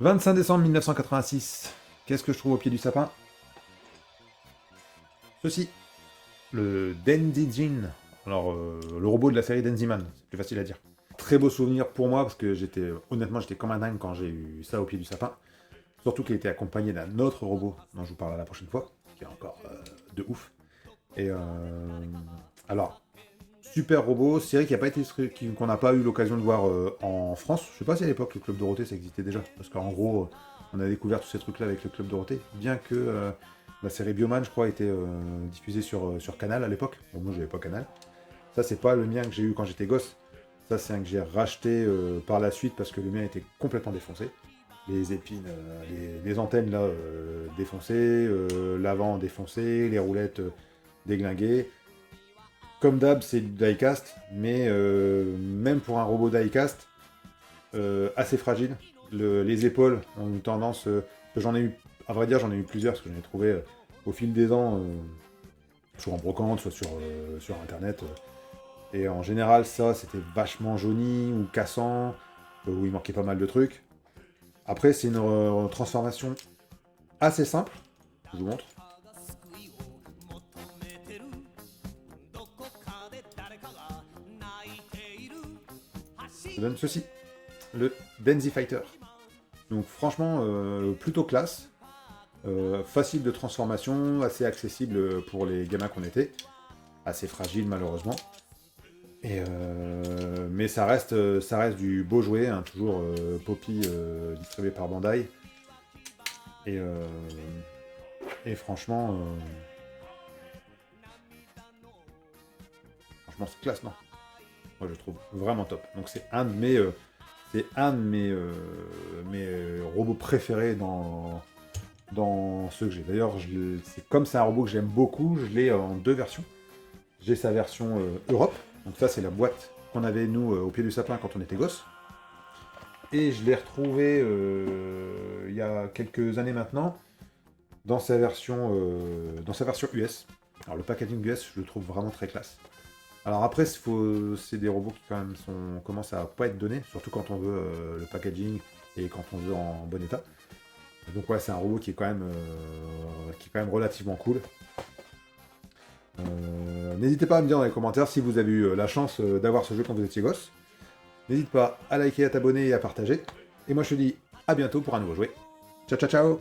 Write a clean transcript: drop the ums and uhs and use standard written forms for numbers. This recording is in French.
25 décembre 1986. Qu'est-ce que je trouve au pied du sapin? Ceci. Le Denzijin. Alors, le robot de la série Denziman. C'est plus facile à dire. Très beau souvenir pour moi, parce que honnêtement, j'étais comme un dingue quand j'ai eu ça au pied du sapin. Surtout qu'il était accompagné d'un autre robot, dont je vous parlerai la prochaine fois, qui est encore de ouf. Et alors, super robot, série qui a pas été qu'on n'a pas eu l'occasion de voir en France. Je sais pas si à l'époque le Club Dorothée ça existait déjà, parce qu'en gros, on a découvert tous ces trucs-là avec le Club Dorothée, bien que la série Bioman, je crois, était diffusée sur Canal à l'époque. Bon, moi, j'avais pas Canal. Ça, c'est pas le mien que j'ai eu quand j'étais gosse. Ça, c'est un que j'ai racheté par la suite parce que le mien était complètement défoncé. Les épines, les antennes là défoncées, l'avant défoncé, les roulettes déglinguées. Comme d'hab, c'est du diecast, mais même pour un robot diecast, assez fragile. Les épaules ont une tendance. J'en ai eu, à vrai dire, j'en ai eu plusieurs parce que j'en ai trouvé au fil des ans, soit en brocante, soit sur internet. Et en général, ça, c'était vachement jauni ou cassant, où il manquait pas mal de trucs. Après, c'est une transformation assez simple. Je vous montre. Je donne ceci, le Denzi Fighter. Donc franchement, plutôt classe. Facile de transformation, assez accessible pour les gamins qu'on était. Assez fragile malheureusement. Mais ça reste du beau jouet, hein, toujours Poppy distribué par Bandai. Et, euh, et franchement c'est classe, non? Moi je trouve vraiment top. Donc c'est un de mes robots préférés dans ceux que j'ai. D'ailleurs, c'est un robot que j'aime beaucoup, je l'ai en deux versions. J'ai sa version Europe, donc ça c'est la boîte qu'on avait nous au pied du sapin quand on était gosse. Et je l'ai retrouvé il y a quelques années maintenant dans sa version US. Alors le packaging US, je le trouve vraiment très classe. Alors après, c'est des robots qui quand même commencent à pas être donnés, surtout quand on veut le packaging et quand on veut en bon état. Donc ouais, c'est un robot qui est quand même relativement cool. N'hésitez pas à me dire dans les commentaires si vous avez eu la chance d'avoir ce jeu quand vous étiez gosse. N'hésite pas à liker, à t'abonner et à partager. Et moi je te dis à bientôt pour un nouveau jouet. Ciao ciao ciao.